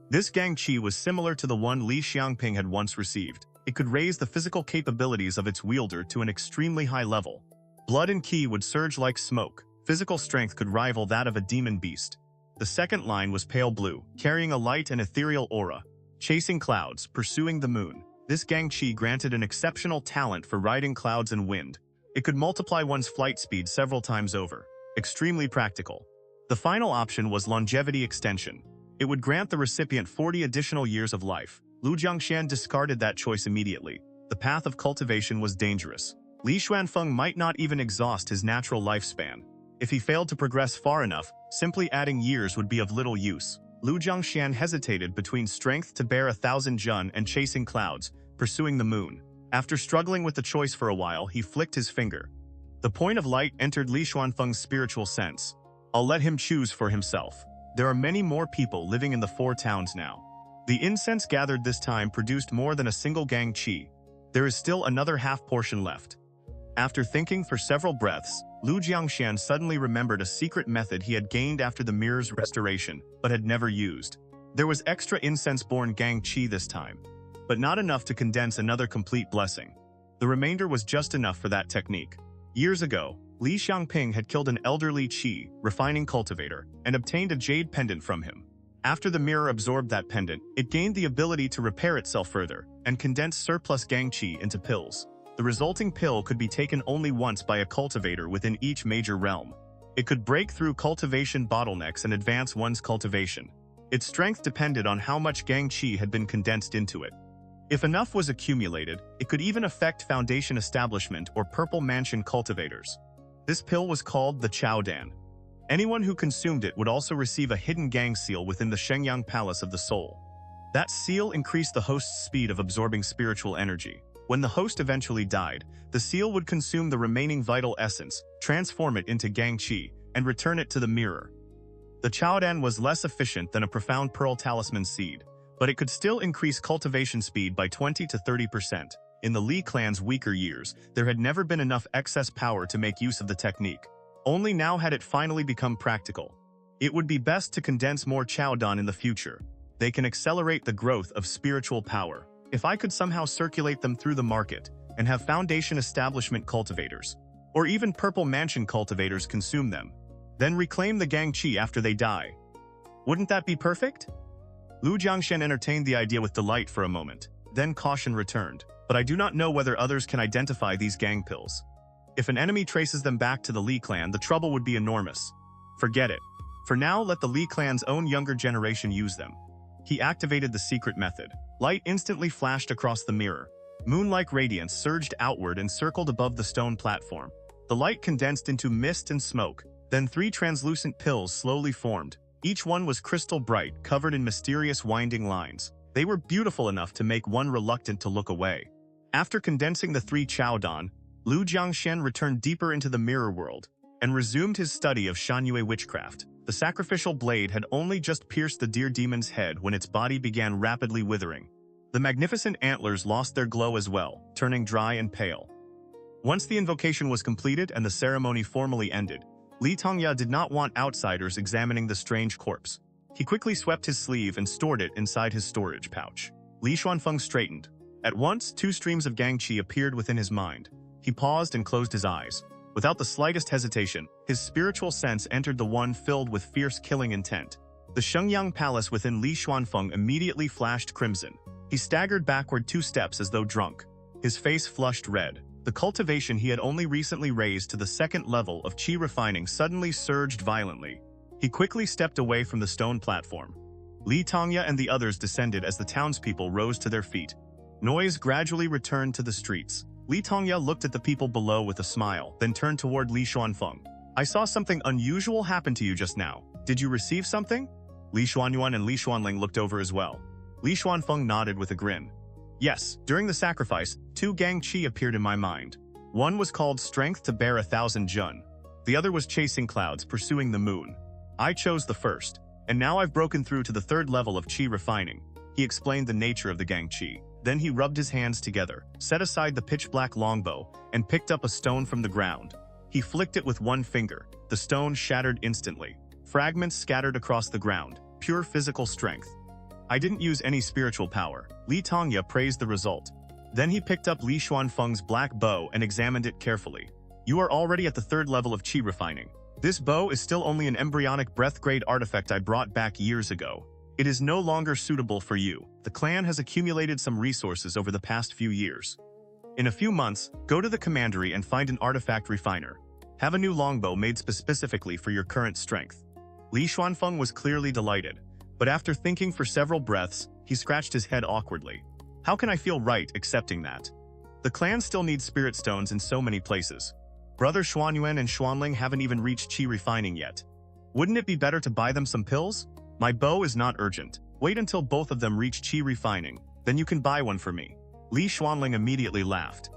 This gang qi was similar to the one Li Xiangping had once received. It could raise the physical capabilities of its wielder to an extremely high level. Blood and qi would surge like smoke. Physical strength could rival that of a demon beast. The second line was pale blue, carrying a light and ethereal aura. Chasing clouds, pursuing the moon. This gang qi granted an exceptional talent for riding clouds and wind. It could multiply one's flight speed several times over. Extremely practical. The final option was longevity extension. It would grant the recipient 40 additional years of life. Liu Changdie discarded that choice immediately. The path of cultivation was dangerous. Li Xuanfeng might not even exhaust his natural lifespan. If he failed to progress far enough, simply adding years would be of little use. Liu Changdie hesitated between strength to bear 1,000 jun and chasing clouds, pursuing the moon. After struggling with the choice for a while, he flicked his finger. The point of light entered Li Xuanfeng's spiritual sense. I'll let him choose for himself. There are many more people living in the 4 towns now. The incense gathered this time produced more than a single gang qi. There is still another half portion left. After thinking for several breaths, Liu Changdie suddenly remembered a secret method he had gained after the mirror's restoration, but had never used. There was extra incense-born gang qi this time, but not enough to condense another complete blessing. The remainder was just enough for that technique. Years ago, Li Xiangping had killed an elderly qi, refining cultivator, and obtained a jade pendant from him. After the mirror absorbed that pendant, it gained the ability to repair itself further, and condense surplus gang qi into pills. The resulting pill could be taken only once by a cultivator within each major realm. It could break through cultivation bottlenecks and advance one's cultivation. Its strength depended on how much gang qi had been condensed into it. If enough was accumulated, it could even affect Foundation Establishment or Purple Mansion cultivators. This pill was called the Chowdan. Anyone who consumed it would also receive a hidden gang seal within the Shenyang Palace of the Soul. That seal increased the host's speed of absorbing spiritual energy. When the host eventually died, the seal would consume the remaining vital essence, transform it into gang qi, and return it to the mirror. The Chowdan was less efficient than a profound pearl talisman seed, but it could still increase cultivation speed by 20 to 30%. In the Li clan's weaker years, there had never been enough excess power to make use of the technique. Only now had it finally become practical. It would be best to condense more Chowdan in the future. They can accelerate the growth of spiritual power. If I could somehow circulate them through the market and have Foundation Establishment cultivators, or even Purple Mansion cultivators consume them, then reclaim the gang qi after they die. Wouldn't that be perfect? Liu Changdie entertained the idea with delight for a moment, then caution returned. But I do not know whether others can identify these gang pills. If an enemy traces them back to the Li clan, the trouble would be enormous. Forget it. For now, let the Li clan's own younger generation use them. He activated the secret method. Light instantly flashed across the mirror. Moon-like radiance surged outward and circled above the stone platform. The light condensed into mist and smoke. Then 3 translucent pills slowly formed. Each one was crystal bright, covered in mysterious winding lines. They were beautiful enough to make one reluctant to look away. After condensing the 3 Chowdan, Liu Changdie returned deeper into the mirror world and resumed his study of Shangyue witchcraft. The sacrificial blade had only just pierced the deer demon's head when its body began rapidly withering. The magnificent antlers lost their glow as well, turning dry and pale. Once the invocation was completed and the ceremony formally ended, Tongya did not want outsiders examining the strange corpse. He quickly swept his sleeve and stored it inside his storage pouch. Li Xuanfeng straightened. At once, 2 streams of gang qi appeared within his mind. He paused and closed his eyes. Without the slightest hesitation, his spiritual sense entered the one filled with fierce killing intent. The Shenyang Palace within Li Xuanfeng immediately flashed crimson. He staggered backward 2 steps as though drunk. His face flushed red. The cultivation he had only recently raised to the 2nd level of qi refining suddenly surged violently. He quickly stepped away from the stone platform. Li Tongya and the others descended as the townspeople rose to their feet. Noise gradually returned to the streets. Li Tongya looked at the people below with a smile, then turned toward Li Xuanfeng. I saw something unusual happen to you just now. Did you receive something? Li Xuanyuan and Li Xuanling looked over as well. Li Xuanfeng nodded with a grin. Yes, during the sacrifice, 2 gang qi appeared in my mind. One was called Strength to Bear 1,000 Jun. The other was Chasing Clouds, Pursuing the Moon. I chose the first, and now I've broken through to the 3rd level of qi refining. He explained the nature of the gang qi. Then he rubbed his hands together, set aside the pitch-black longbow, and picked up a stone from the ground. He flicked it with one finger. The stone shattered instantly. Fragments scattered across the ground. Pure physical strength. I didn't use any spiritual power. Li Tongya praised the result. Then he picked up Li Xuanfeng's black bow and examined it carefully. You are already at the 3rd level of qi refining. This bow is still only an embryonic breath-grade artifact I brought back years ago. It is no longer suitable for you. The clan has accumulated some resources over the past few years. In a few months, go to the commandery and find an artifact refiner. Have a new longbow made specifically for your current strength. Li Xuanfeng was clearly delighted, but after thinking for several breaths, he scratched his head awkwardly. How can I feel right accepting that? The clan still needs spirit stones in so many places. Brother Xuanyuan and Xuanling haven't even reached qi refining yet. Wouldn't it be better to buy them some pills? My bow is not urgent. Wait until both of them reach qi refining, then you can buy one for me. Li Xuanling immediately laughed.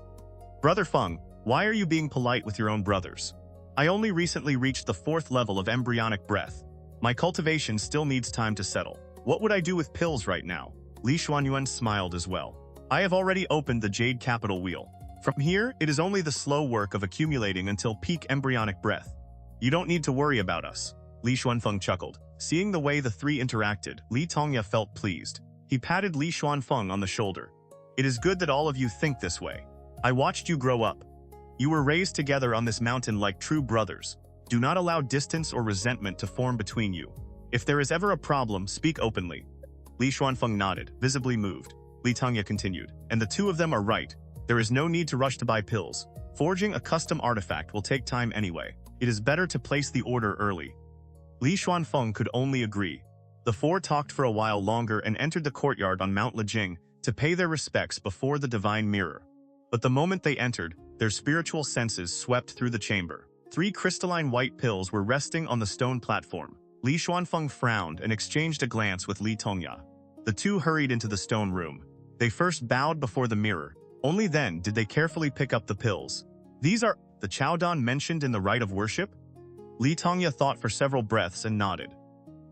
Brother Feng, why are you being polite with your own brothers? I only recently reached the 4th level of embryonic breath. My cultivation still needs time to settle. What would I do with pills right now? Li Xuanyuan smiled as well. I have already opened the Jade Capital Wheel. From here, it is only the slow work of accumulating until peak embryonic breath. You don't need to worry about us. Li Xuanfeng chuckled. Seeing the way the 3 interacted, Li Tongya felt pleased. He patted Li Xuanfeng on the shoulder. It is good that all of you think this way. I watched you grow up. You were raised together on this mountain like true brothers. Do not allow distance or resentment to form between you. If there is ever a problem, speak openly. Li Xuanfeng nodded, visibly moved. Li Tongya continued. And the 2 of them are right. There is no need to rush to buy pills. Forging a custom artifact will take time anyway. It is better to place the order early. Li Xuanfeng could only agree. The 4 talked for a while longer and entered the courtyard on Mount Lejing to pay their respects before the divine mirror. But the moment they entered, their spiritual senses swept through the chamber. 3 crystalline white pills were resting on the stone platform. Li Xuanfeng frowned and exchanged a glance with Li Tongya. The 2 hurried into the stone room. They first bowed before the mirror. Only then did they carefully pick up the pills. These are the Chaodan mentioned in the rite of worship? Li Tongya thought for several breaths and nodded.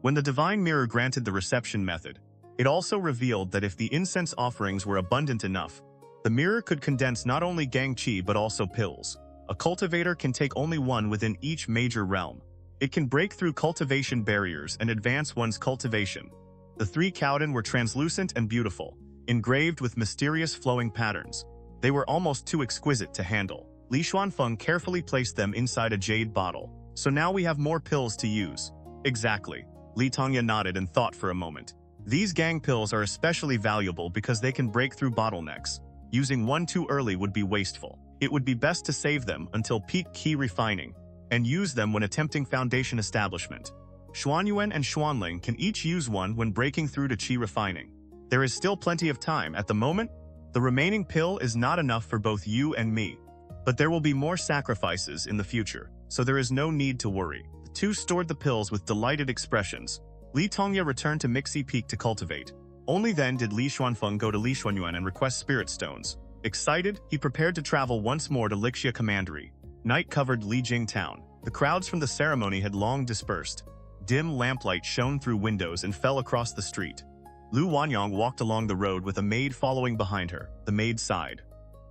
When the divine mirror granted the reception method, it also revealed that if the incense offerings were abundant enough, the mirror could condense not only gang qi but also pills. A cultivator can take only one within each major realm. It can break through cultivation barriers and advance one's cultivation. The 3 Chaodan were translucent and beautiful, engraved with mysterious flowing patterns. They were almost too exquisite to handle. Li Xuanfeng carefully placed them inside a jade bottle. So now we have more pills to use. Exactly. Li Tongya nodded and thought for a moment. These gang pills are especially valuable because they can break through bottlenecks. Using one too early would be wasteful. It would be best to save them until peak qi refining, and use them when attempting foundation establishment. Xuanyuan and Xuanling can each use one when breaking through to qi refining. There is still plenty of time. At the moment, the remaining pill is not enough for both you and me. But there will be more sacrifices in the future, so there is no need to worry. The 2 stored the pills with delighted expressions. Li Tongya returned to Mixi Peak to cultivate. Only then did Li Xuanfeng go to Li Xuanyuan and request spirit stones. Excited, he prepared to travel once more to Lixia Commandery. Night covered Lijing town. The crowds from the ceremony had long dispersed. Dim lamplight shone through windows and fell across the street. Lu Wanyang walked along the road with a maid following behind her. The maid sighed.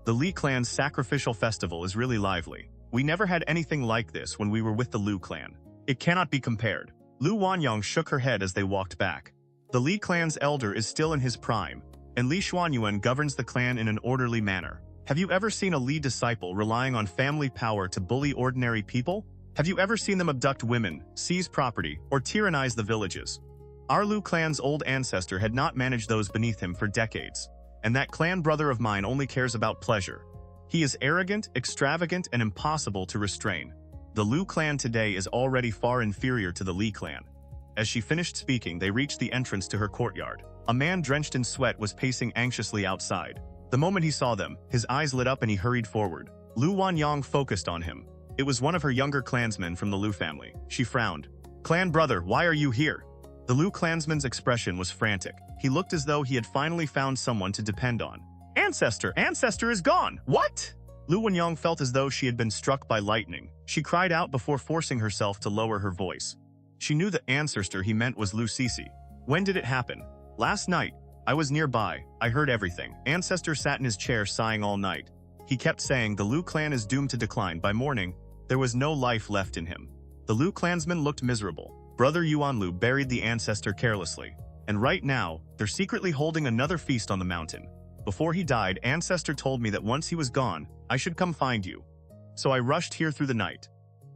The Li clan's sacrificial festival is really lively. We never had anything like this when we were with the Liu clan. It cannot be compared. Lu Wanyang shook her head as they walked back. The Li clan's elder is still in his prime, and Li Xuanyuan governs the clan in an orderly manner. Have you ever seen a Li disciple relying on family power to bully ordinary people? Have you ever seen them abduct women, seize property, or tyrannize the villages? Our Liu clan's old ancestor had not managed those beneath him for decades, and that clan brother of mine only cares about pleasure. He is arrogant, extravagant, and impossible to restrain. The Liu clan today is already far inferior to the Li clan. As she finished speaking, they reached the entrance to her courtyard. A man drenched in sweat was pacing anxiously outside. The moment he saw them, his eyes lit up and he hurried forward. Lu Wanyang focused on him. It was one of her younger clansmen from the Liu family. She frowned. "Clan brother, why are you here?" The Liu clansman's expression was frantic. He looked as though he had finally found someone to depend on. Ancestor is gone! What?" Lu Wanyang felt as though she had been struck by lightning. She cried out before forcing herself to lower her voice. She knew the ancestor he meant was Lu Sisi. "When did it happen?" "Last night. I was nearby. I heard everything." Ancestor sat in his chair sighing all night. He kept saying the Liu clan is doomed to decline. By morning, there was no life left in him. The Liu clansman looked miserable. Brother Yuanlu buried the ancestor carelessly. And right now, they're secretly holding another feast on the mountain. Before he died, ancestor told me that once he was gone, I should come find you. So I rushed here through the night.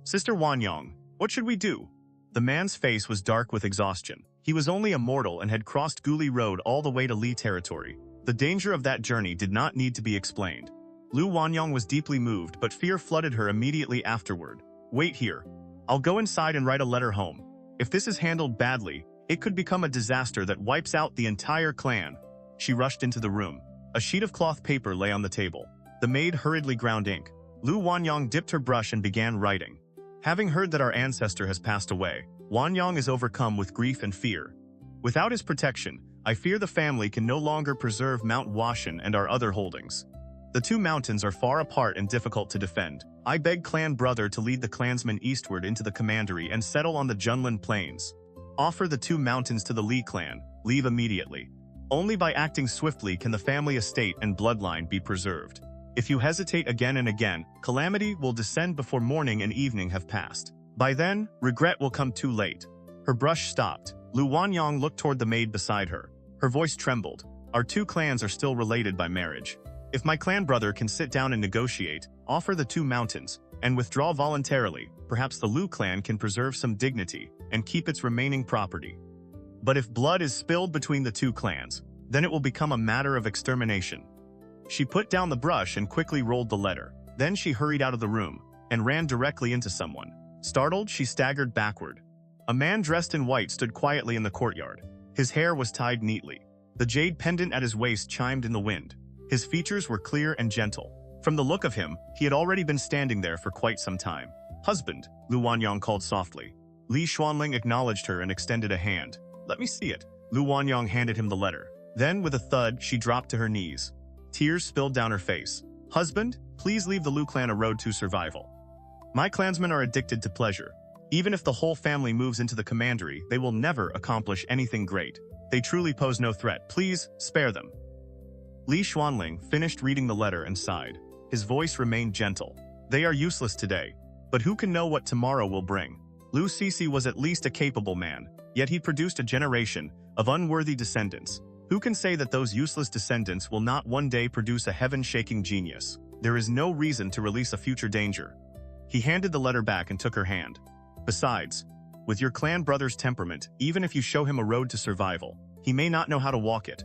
Sister Wanyang, what should we do? The man's face was dark with exhaustion. He was only a mortal and had crossed Guli Road all the way to Li territory. The danger of that journey did not need to be explained. Lu Wanyang was deeply moved, but fear flooded her immediately afterward. "Wait here. I'll go inside and write a letter home. If this is handled badly, it could become a disaster that wipes out the entire clan." She rushed into the room. A sheet of cloth paper lay on the table. The maid hurriedly ground ink. Lu Wanyang dipped her brush and began writing. "Having heard that our ancestor has passed away, Wanyang is overcome with grief and fear. Without his protection, I fear the family can no longer preserve Mount Washan and our other holdings. The two mountains are far apart and difficult to defend. I beg clan brother to lead the clansmen eastward into the commandery and settle on the Junlin Plains. Offer the two mountains to the Li clan. Leave immediately. Only by acting swiftly can the family estate and bloodline be preserved. If you hesitate again and again, calamity will descend before morning and evening have passed. By then, regret will come too late." Her brush stopped. Lu Wanyang looked toward the maid beside her. Her voice trembled. "Our two clans are still related by marriage. If my clan brother can sit down and negotiate, offer the two mountains, and withdraw voluntarily, perhaps the Liu clan can preserve some dignity and keep its remaining property. But if blood is spilled between the two clans, then it will become a matter of extermination." She put down the brush and quickly rolled the letter. Then she hurried out of the room and ran directly into someone. Startled, she staggered backward. A man dressed in white stood quietly in the courtyard. His hair was tied neatly. The jade pendant at his waist chimed in the wind. His features were clear and gentle. From the look of him, he had already been standing there for quite some time. "Husband," Lu Wanyang called softly. Li Xuanling acknowledged her and extended a hand. "Let me see it." Lu Wanyang handed him the letter. Then, with a thud, she dropped to her knees. Tears spilled down her face. "Husband, please leave the Liu clan a road to survival. My clansmen are addicted to pleasure. Even if the whole family moves into the commandery, they will never accomplish anything great. They truly pose no threat. Please, spare them." Li Xuanling finished reading the letter and sighed. His voice remained gentle. "They are useless today, but who can know what tomorrow will bring?" Lu Sisi was at least a capable man, yet he produced a generation of unworthy descendants. Who can say that those useless descendants will not one day produce a heaven-shaking genius? There is no reason to release a future danger. He handed the letter back and took her hand. "Besides, with your clan brother's temperament, even if you show him a road to survival, he may not know how to walk it.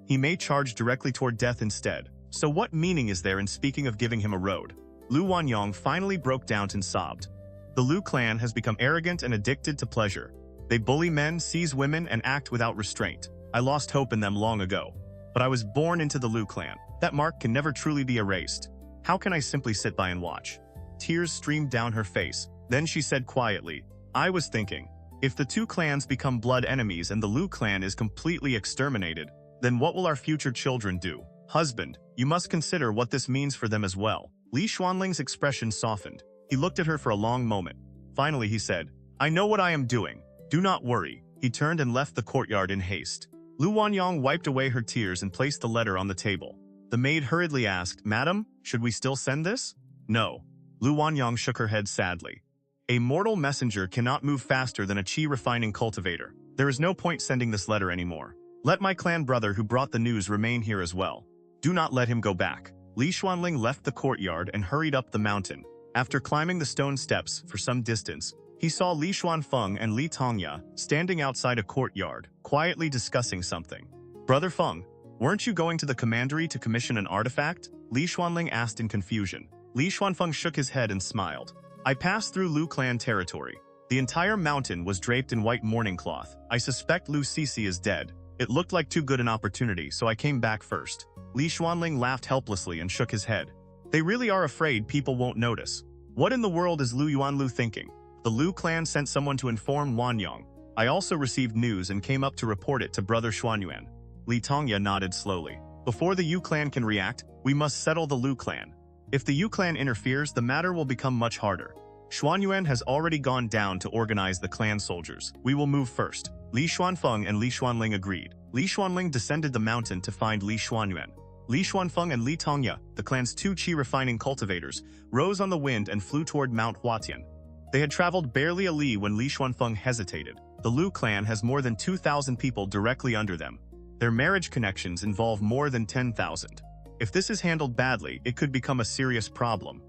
He may charge directly toward death instead. So what meaning is there in speaking of giving him a road?" Lu Wanyang finally broke down and sobbed. "The Liu clan has become arrogant and addicted to pleasure. They bully men, seize women, and act without restraint. I lost hope in them long ago. But I was born into the Liu clan. That mark can never truly be erased. How can I simply sit by and watch?" Tears streamed down her face. Then she said quietly, "I was thinking, if the two clans become blood enemies and the Liu clan is completely exterminated, then what will our future children do? Husband, you must consider what this means for them as well." Li Xuanling's expression softened. He looked at her for a long moment. Finally he said, "I know what I am doing. Do not worry." He turned and left the courtyard in haste. Lu Wanyang wiped away her tears and placed the letter on the table. The maid hurriedly asked, "Madam, should we still send this?" "No." Lu Wanyang shook her head sadly. "A mortal messenger cannot move faster than a qi refining cultivator. There is no point sending this letter anymore. Let my clan brother who brought the news remain here as well. Do not let him go back." Li Xuanling left the courtyard and hurried up the mountain. After climbing the stone steps for some distance, he saw Li Xuanfeng and Li Tongya standing outside a courtyard, quietly discussing something. "Brother Feng, weren't you going to the commandery to commission an artifact?" Li Xuanling asked in confusion. Li Xuanfeng shook his head and smiled. "I passed through Liu clan territory. The entire mountain was draped in white mourning cloth. I suspect Lu Sisi is dead. It looked like too good an opportunity, so I came back first." Li Xuanling laughed helplessly and shook his head. They really are afraid people won't notice. What in the world is Lu Yuanlu thinking? The Liu clan sent someone to inform Wanyang. I also received news and came up to report it to brother Xuanyuan. Li Tongya nodded slowly. Before the Yu clan can react, we must settle the Liu clan. If the Yu clan interferes, the matter will become much harder. Xuanyuan has already gone down to organize the clan soldiers. We will move first. Li Xuanfeng and Li Xuanling agreed. Li Xuanling descended the mountain to find Li Xuanyuan. Li Xuanfeng and Li Tongya, the clan's two qi refining cultivators, rose on the wind and flew toward Mount Huatian. They had traveled barely a li when Li Xuanfeng hesitated. The Liu clan has more than 2,000 people directly under them. Their marriage connections involve more than 10,000. If this is handled badly, it could become a serious problem.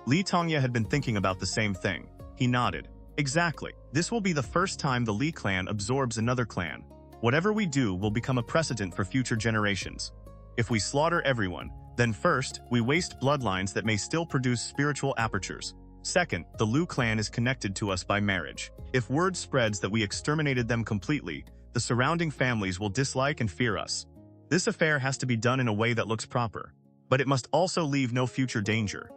Li Tongya had been thinking about the same thing. He nodded. Exactly. This will be the first time the Li clan absorbs another clan. Whatever we do will become a precedent for future generations. If we slaughter everyone, then first, we waste bloodlines that may still produce spiritual apertures. Second, the Liu clan is connected to us by marriage. If word spreads that we exterminated them completely, the surrounding families will dislike and fear us. This affair has to be done in a way that looks proper, but it must also leave no future danger.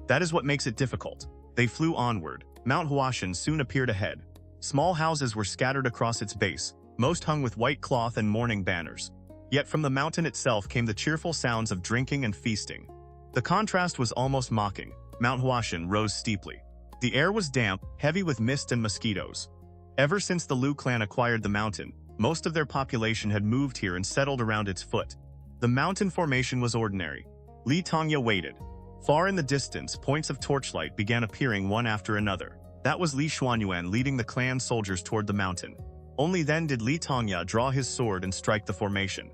That is what makes it difficult. They flew onward. Mount Huashan soon appeared ahead. Small houses were scattered across its base, most hung with white cloth and mourning banners. Yet from the mountain itself came the cheerful sounds of drinking and feasting. The contrast was almost mocking. Mount Huashan rose steeply. The air was damp, heavy with mist and mosquitoes. Ever since the Liu clan acquired the mountain, most of their population had moved here and settled around its foot. The mountain formation was ordinary. Li Tongya waited. Far in the distance, points of torchlight began appearing one after another. That was Li Xuanyuan leading the clan soldiers toward the mountain. Only then did Li Tongya draw his sword and strike the formation.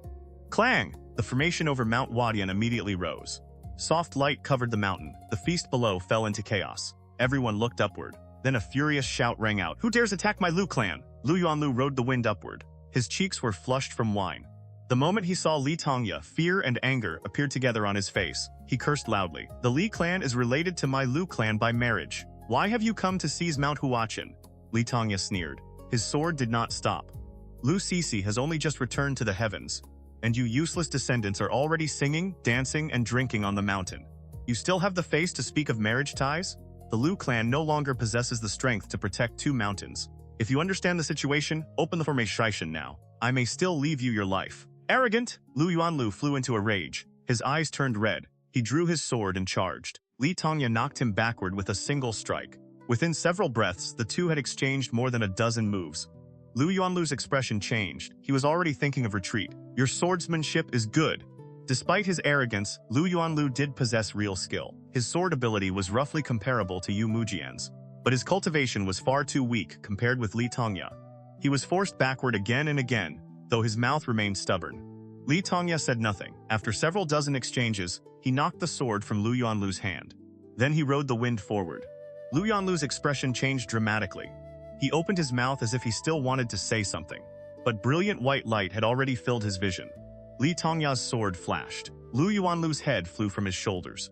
Clang! The formation over Mount Huatian immediately rose. Soft light covered the mountain. The feast below fell into chaos. Everyone looked upward. Then a furious shout rang out. Who dares attack my Liu clan? Lu Yuanlu rode the wind upward. His cheeks were flushed from wine. The moment he saw Li Tongya, fear and anger appeared together on his face. He cursed loudly. The Li clan is related to my Liu clan by marriage. Why have you come to seize Mount Huatian? Li Tongya sneered. His sword did not stop. Lu Sisi has only just returned to the heavens, and you useless descendants are already singing, dancing, and drinking on the mountain. You still have the face to speak of marriage ties? The Liu clan no longer possesses the strength to protect two mountains. If you understand the situation, open the formation now. I may still leave you your life. Arrogant! Lu Yuanlu flew into a rage. His eyes turned red. He drew his sword and charged. Li Tongya knocked him backward with a single strike. Within several breaths, the two had exchanged more than a dozen moves. Lu Yuanlu's expression changed. He was already thinking of retreat. Your swordsmanship is good. Despite his arrogance, Lu Yuanlu did possess real skill. His sword ability was roughly comparable to Yu Mujian's, but his cultivation was far too weak compared with Li Tongya. He was forced backward again and again, though his mouth remained stubborn. Li Tongya said nothing. After several dozen exchanges, he knocked the sword from Lu Yuanlu's hand. Then he rode the wind forward. Lu Yuanlu's expression changed dramatically. He opened his mouth as if he still wanted to say something, but brilliant white light had already filled his vision. Li Tongya's sword flashed. Lu Yuanlu's head flew from his shoulders.